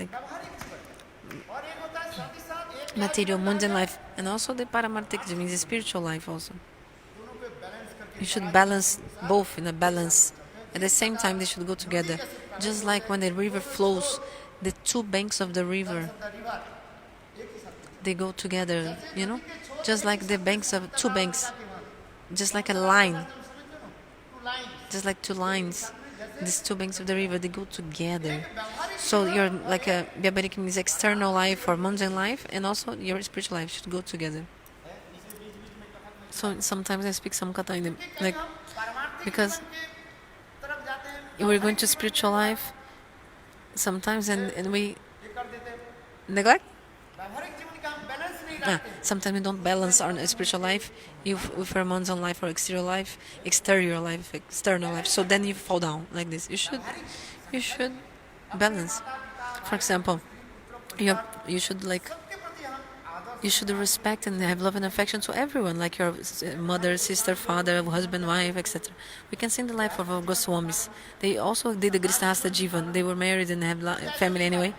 material, mundane life, and also the Paramarthik Jivan, means the spiritual life also. You should balance both in a balance. At the same time, they should go together. Just like when the river flows, the 2 banks of the river, they go together, Just like the banks of 2 banks, just like a line, just like 2 lines. These 2 banks of the river, they go together. So you're like a Vyavaharik means external life or mundane life, and also your spiritual life should go together. So sometimes I speak some kata in them, because we're going to spiritual life sometimes, and we neglect. Sometimes we don't balance our spiritual life with our mundane life or external life. So then you fall down like this. You should balance. For example, you should respect and have love and affection to everyone, like your mother, sister, father, husband, wife, etc. We can see in the life of our Goswamis. They also did the Grihastha Jivan. They were married and have family anyway.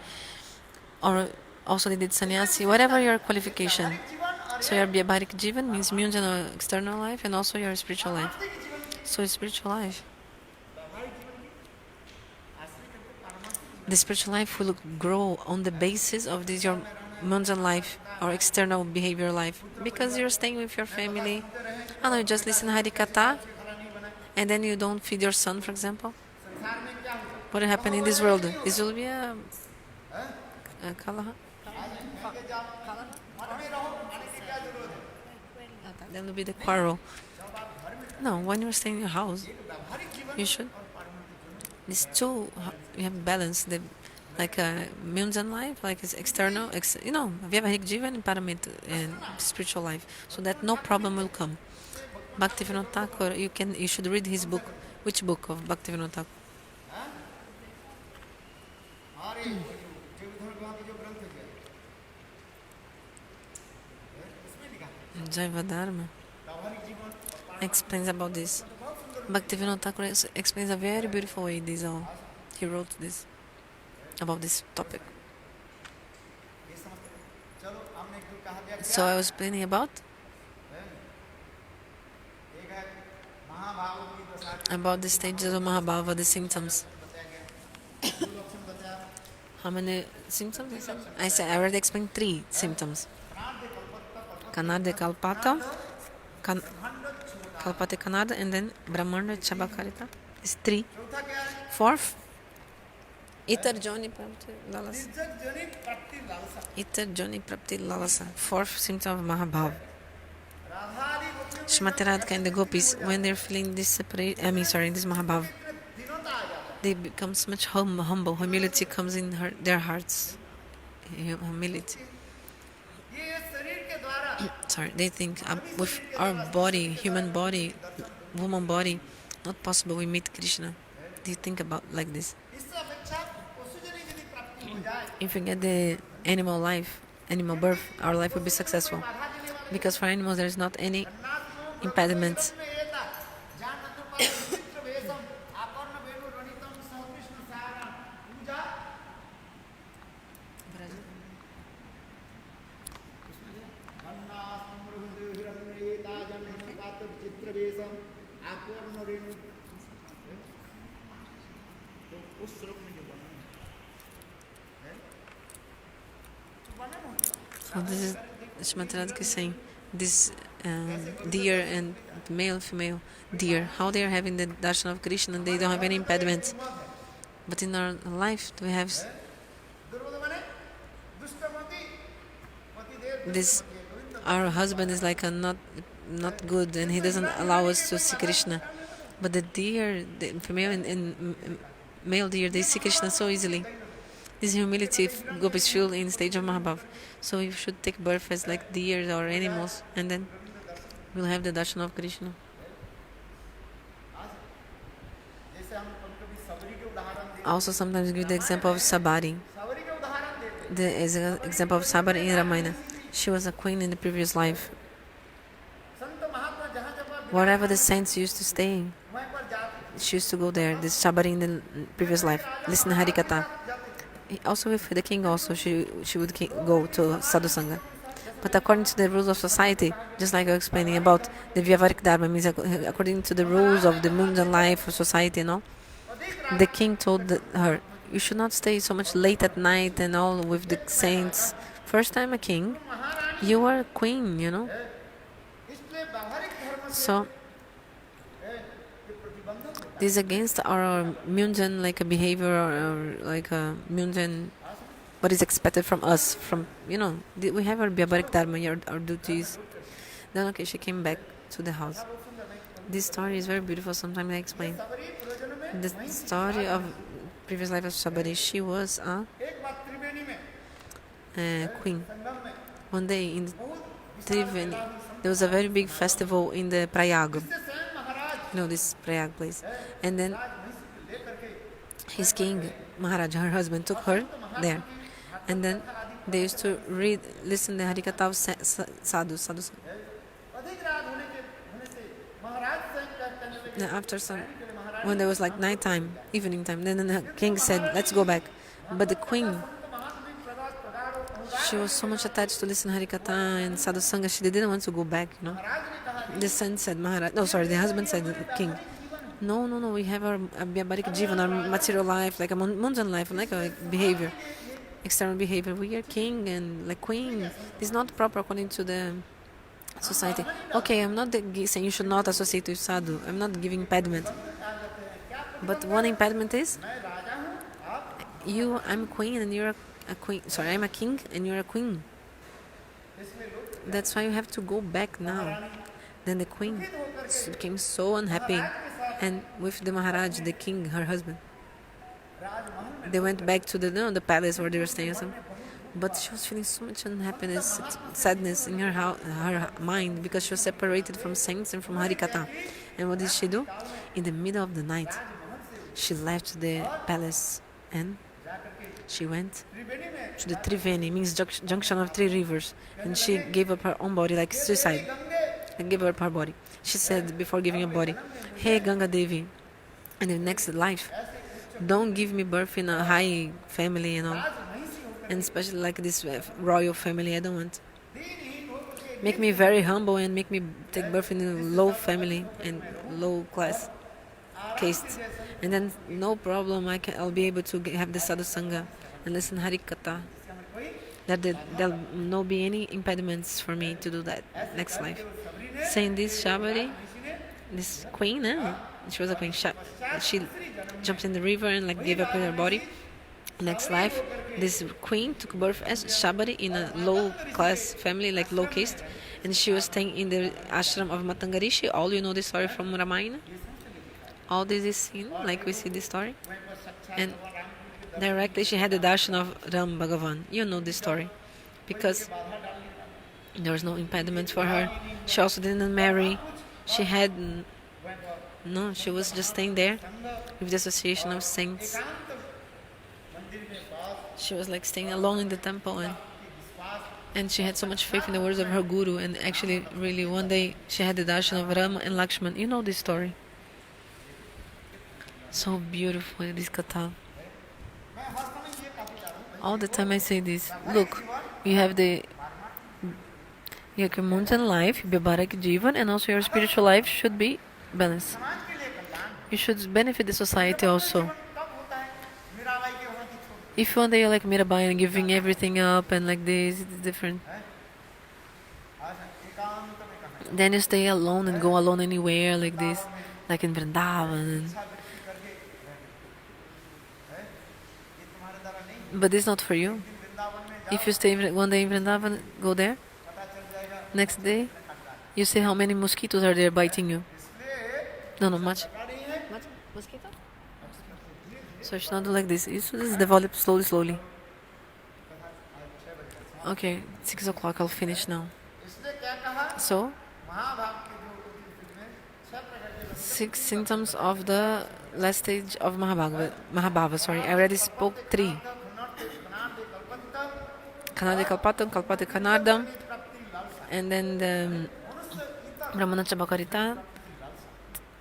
Or also they did sannyasi, whatever your qualification. So your Vyavaharik Jivan means Munjan or external life, and also your spiritual life. So spiritual life. The spiritual life will grow on the basis of this your mundane life or external behavior life, because you're staying with your family. You just listen Harikatha, and then you don't feed your son, for example. What will happen in this world? This will be a kalaha. Then will be the quarrel. No, when you're staying in your house, you should These two, you have balance. The like a mundane life, like it's external, vyavaharik jivan and paramita and spiritual life, so that no problem will come. Bhaktivinoda Thakur, you should read his book. Which book of Bhaktivinoda Thakur? Jaiva Dharma explains about this. Bhaktivinoda Thakur explains a very beautiful way this all. He wrote this about this topic. So I was explaining about the stages of Mahabhava, the symptoms. How many symptoms? I already explained 3 symptoms. Kanade Kalpata, Kalpate Kanada, and then Brahmana Chabakarita. It's 3. 4th, Itar Joni Prapti Lalasa. Itar Joni Prapti Lalasa. 4th symptom of Mahabhava. Shrimati Radhika and the gopis, when they're feeling this this Mahabhava, they become so much humble. Humility comes in their hearts. Humility. They think with our body, human body, woman body, not possible we meet Krishna. They think about like this. If we get the animal life, animal birth, our life will be successful. Because for animals there is not any impediment. So this is Shrimati Radhika saying this deer and male, female deer, how they are having the darshan of Krishna and they don't have any impediments. But in our life we have this. Our husband is like a not good and he doesn't allow us to see Krishna. But the deer, the female and male deer, they see Krishna so easily. This humility gopis feel in stage of Mahabhava. So you should take birth as like deer or animals, and then we'll have the darshan of Krishna. Also sometimes give the example of Sabari. The example of Sabari in Ramayana. She was a queen in the previous life. Wherever the saints used to stay, she used to go there. This Sabari in the previous life. Listen to Harikatha. Also with the king also, she would go to Sadhu Sangha. But according to the rules of society, just like I was explaining about the Vyavaharik Dharma, means according to the rules of the mundane life of society and all, the king told her, you should not stay so much late at night and all with the saints. First time a king, you are a queen, So this is against our mundane behavior or like a mundane what is expected from us. From we have our Vyavaharik Dharma, our duties. Then okay, she came back to the house. This story is very beautiful. Sometimes I explain the story of previous life of Sabari. She was a queen. One day in Triveni, there was a very big festival in the Prayag. This Prayag place. And then his king, Maharaj, her husband, took her there. And then they used to listen to Harikatha of sadhu. Then after when there was like night time, evening time, then the king said, let's go back. But the queen, she was so much attached to listen to Harikatha and Sadhu Sangha, she didn't want to go back, The son said, the husband said, the king, no, we have our Vyavaharik Jivan, our material life, like a mundane life, like a behavior, external behavior. We are king and like queen. It's not proper according to the society. Okay, I'm not saying you should not associate with sadhu. I'm not giving impediment. But one impediment is, I'm a queen and you're a queen. Sorry, I'm a king and you're a queen. That's why you have to go back now. Then the queen became so unhappy, and with the Maharaj, the king, her husband, they went back to the palace where they were staying or something. But she was feeling so much unhappiness, sadness in her mind because she was separated from saints and from Harikata. And what did she do? In the middle of the night, she left the palace and she went to the Triveni, means junction of three rivers, and she gave up her own body, like suicide, and gave up her body. She said before giving up body, "Hey Ganga Devi, in the next life, don't give me birth in a high family and all, and especially like this royal family. I don't want. Make me very humble and make me take birth in a low family and low class caste, and then no problem. I'll be able to have the sadhu sangha and listen Harikatha. There'll no be any impediments for me to do that next life." Saying this, Shabari, this queen, she was a queen. She jumped in the river and like gave up her body. Next life, this queen took birth as Shabari in a low class family, like low caste, and she was staying in the ashram of Matangarishi. All you know the story from Ramayana. All this is seen, like we see the story, and directly she had the darshan of Ram Bhagavan. You know the story, because there was no impediment for her. She also didn't marry. She had no. She was just staying there with the association of saints. She was like staying alone in the temple, and she had so much faith in the words of her guru. And actually, really, one day she had the darshan of Rama and Lakshman. You know this story. So beautiful, this katha. All the time I say this. Look, you have your mountain life, Bharak Jivan, and also your spiritual life should be balanced. You should benefit the society also. If one day you're like Mirabai and giving everything up and like this, it's different. Then you stay alone and go alone anywhere like this, like in Vrindavan. But this is not for you. If you stay one day in Vrindavan, go there. Next day, you see how many mosquitoes are there biting you. No, much. Much mosquito? So you should not do like this. You should just develop slowly. Okay, 6 o'clock, I'll finish now. So, 6 symptoms of the last stage of Mahabhava, sorry. I already spoke 3. Kanade Kalpatam, Kalpate Kanardam, and then the Brahmana Chabakarita,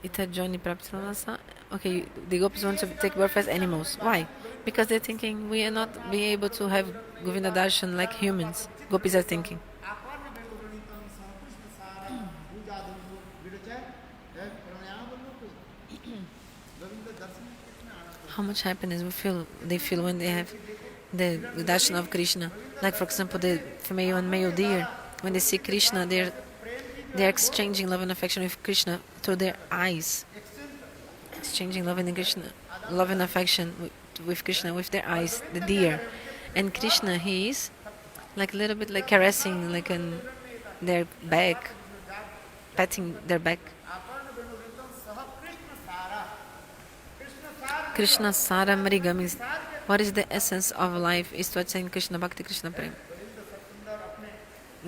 Ita Joni Praptilasa. Okay, the gopis want to take birth as animals. Why? Because they're thinking we are not be able to have Govinda Darshan like humans. Gopis are thinking. How much happiness they feel when they have the darshan of Krishna. Like for example, the female and male deer, when they see Krishna, they're exchanging love and affection with Krishna through their eyes. Exchanging love and affection with Krishna with their eyes, the deer. And Krishna, he is like a little bit like caressing, like in their back, patting their back. Krishna Sara Mariga means what is the essence of life is to attain Krishna Bhakti, Krishna Prem.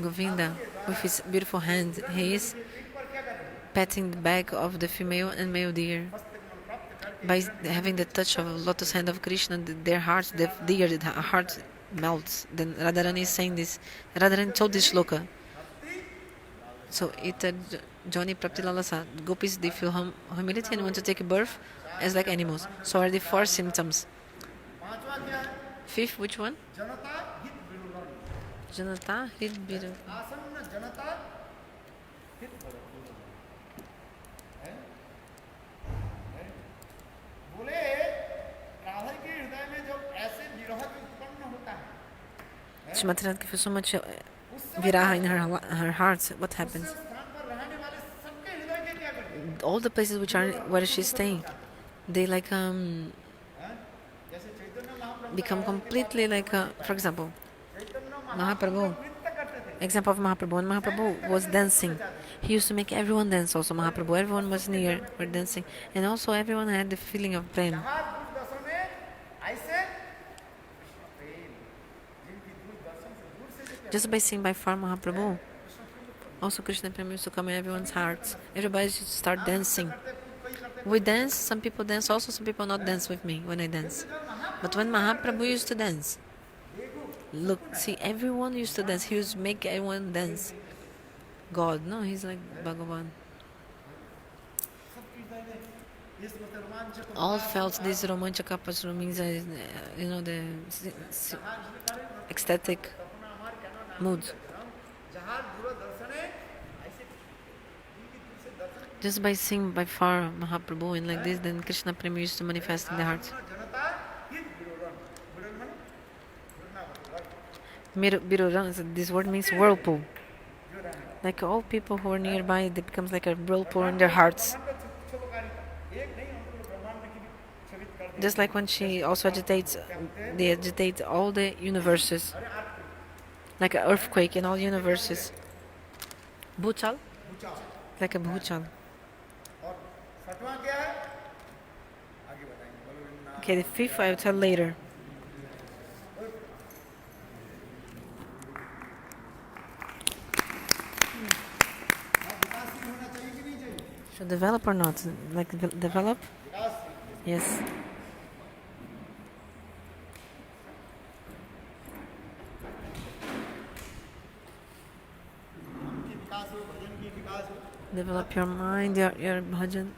Govinda, with his beautiful hand, he is patting the back of the female and male deer. By having the touch of lotus hand of Krishna, their hearts, the deer, the heart melts. Then Radharani is saying this. Radharani told this shloka. So Johnny Praptilalasa, gopis, they feel humility and want to take birth as like animals. So are the 4 symptoms. 5th, which one? Janata Hit Biru. Shrimati Radhika feels so much viraha in her heart. What happens? All the places where she's staying, they like become completely like for example, Mahaprabhu. Example of Mahaprabhu. When Mahaprabhu was dancing, he used to make everyone dance. Also Mahaprabhu, everyone was near, were dancing, and also everyone had the feeling of prem. Just by singing by far Mahaprabhu. Also, Krishna Prema used to come in everyone's hearts. Everybody should start dancing. We dance, some people dance, also some people not dance with me when I dance. But when Mahaprabhu used to dance, look, see, everyone used to dance. He used to make everyone dance. God, no, he's like Bhagavan. All felt this romantika pasra means, the ecstatic mood. Just by singing by far Mahaprabhu and like this, then Krishna Prema used to manifest in the heart. This word means whirlpool. Like all people who are nearby, it becomes like a whirlpool in their hearts. Just like when she also agitates, they agitate all the universes. Like an earthquake in all universes. Bhuchal? Like a bhuchal. Okay, the fifth I'll tell later. Should develop or not? Like develop? Yes. Develop your mind, your bhajan.